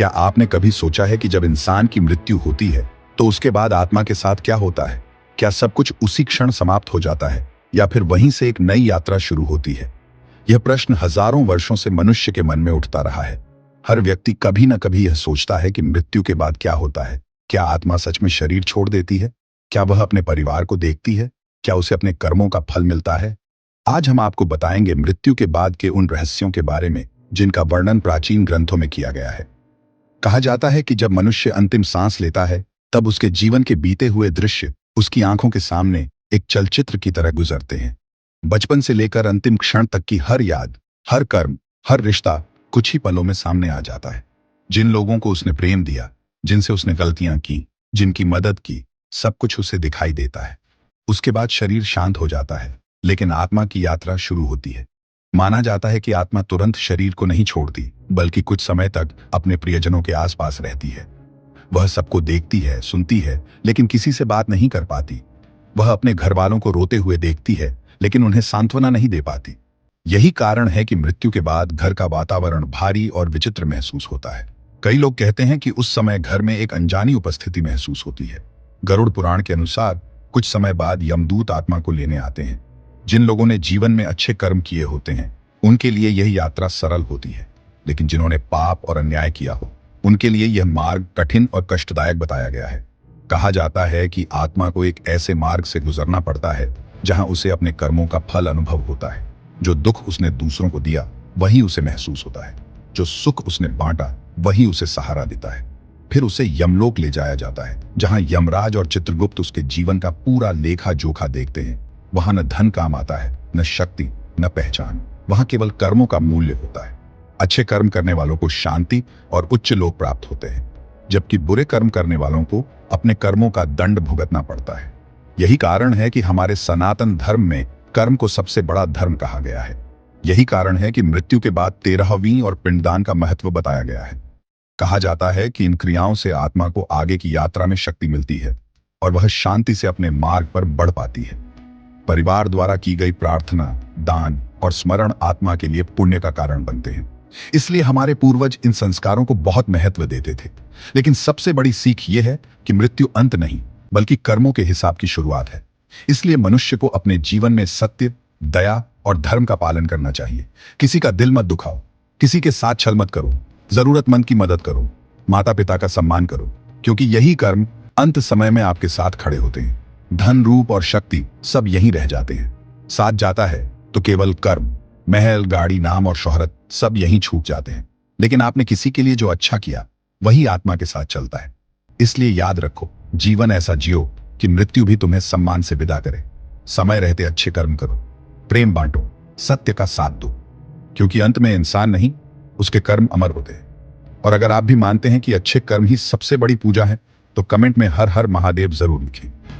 क्या आपने कभी सोचा है कि जब इंसान की मृत्यु होती है तो उसके बाद आत्मा के साथ क्या होता है? क्या सब कुछ उसी क्षण समाप्त हो जाता है या फिर वहीं से एक नई यात्रा शुरू होती है? यह प्रश्न हजारों वर्षों से मनुष्य के मन में उठता रहा है। हर व्यक्ति कभी न कभी यह सोचता है कि मृत्यु के बाद क्या होता है। क्या आत्मा सच में शरीर छोड़ देती है? क्या वह अपने परिवार को देखती है? क्या उसे अपने कर्मों का फल मिलता है? आज हम आपको बताएंगे मृत्यु के बाद के उन रहस्यों के बारे में जिनका वर्णन प्राचीन ग्रंथों में किया गया है। कहा जाता है कि जब मनुष्य अंतिम सांस लेता है तब उसके जीवन के बीते हुए दृश्य उसकी आंखों के सामने एक चलचित्र की तरह गुजरते हैं। बचपन से लेकर अंतिम क्षण तक की हर याद, हर कर्म, हर रिश्ता कुछ ही पलों में सामने आ जाता है। जिन लोगों को उसने प्रेम दिया, जिनसे उसने गलतियां की, जिनकी मदद की, सब कुछ उसे दिखाई देता है। उसके बाद शरीर शांत हो जाता है, लेकिन आत्मा की यात्रा शुरू होती है। माना जाता है कि आत्मा तुरंत शरीर को नहीं छोड़ती, बल्कि कुछ समय तक अपने प्रियजनों के आसपास रहती है। वह सबको देखती है, सुनती है, लेकिन किसी से बात नहीं कर पाती। वह अपने घर वालों को रोते हुए देखती है, लेकिन उन्हें सांत्वना नहीं दे पाती। यही कारण है कि मृत्यु के बाद घर का वातावरण भारी और विचित्र महसूस होता है। कई लोग कहते हैं कि उस समय घर में एक अनजानी उपस्थिति महसूस होती है। गरुड़ पुराण के अनुसार कुछ समय बाद यमदूत आत्मा को लेने आते हैं। जिन लोगों ने जीवन में अच्छे कर्म किए होते हैं उनके लिए यह यात्रा सरल होती है, लेकिन जिन्होंने पाप और अन्याय किया हो उनके लिए यह मार्ग कठिन और कष्टदायक बताया गया है। कहा जाता है कि आत्मा को एक ऐसे मार्ग से गुजरना पड़ता है जहां उसे अपने कर्मों का फल अनुभव होता है। जो दुख उसने दूसरों को दिया वही उसे महसूस होता है। जो सुख उसने बांटा वही उसे सहारा देता है। फिर उसे यमलोक ले जाया जाता है, जहां यमराज और चित्रगुप्त उसके जीवन का पूरा लेखा जोखा देखते हैं। वहां न धन काम आता है, न शक्ति, न पहचान। वहां केवल कर्मों का मूल्य होता है। अच्छे कर्म करने वालों को शांति और उच्च लोक प्राप्त होते हैं, जबकि बुरे कर्म करने वालों को अपने कर्मों का दंड भुगतना पड़ता है। यही कारण है कि हमारे सनातन धर्म में कर्म को सबसे बड़ा धर्म कहा गया है। यही कारण है कि मृत्यु के बाद 13वीं और पिंडदान का महत्व बताया गया है। कहा जाता है कि इन क्रियाओं से आत्मा को आगे की यात्रा में शक्ति मिलती है और वह शांति से अपने मार्ग पर बढ़ पाती है। परिवार द्वारा की गई प्रार्थना, दान और स्मरण आत्मा के लिए पुण्य का कारण बनते हैं। इसलिए हमारे पूर्वज इन संस्कारों को बहुत महत्व देते थे। लेकिन सबसे बड़ी सीख यह है कि मृत्यु अंत नहीं, बल्कि कर्मों के हिसाब की शुरुआत है। इसलिए मनुष्य को अपने जीवन में सत्य, दया और धर्म का पालन करना चाहिए। किसी का दिल मत दुखाओ, किसी के साथ छल मत करो, जरूरतमंद की मदद करो, माता पिता का सम्मान करो, क्योंकि यही कर्म अंत समय में आपके साथ खड़े होते हैं। धन, रूप और शक्ति सब यहीं रह जाते हैं। साथ जाता है तो केवल कर्म, महल, गाड़ी, नाम और शोहरत सब यहीं छूट जाते हैं। लेकिन आपने किसी के लिए जो अच्छा किया वही आत्मा के साथ चलता है। इसलिए याद रखो, जीवन ऐसा जियो कि मृत्यु भी तुम्हें सम्मान से विदा करे। समय रहते अच्छे कर्म करो, प्रेम बांटो, सत्य का साथ दो, क्योंकि अंत में इंसान नहीं, उसके कर्म अमर होते हैं। और अगर आप भी मानते हैं कि अच्छे कर्म ही सबसे बड़ी पूजा है तो कमेंट में हर हर महादेव जरूर लिखें।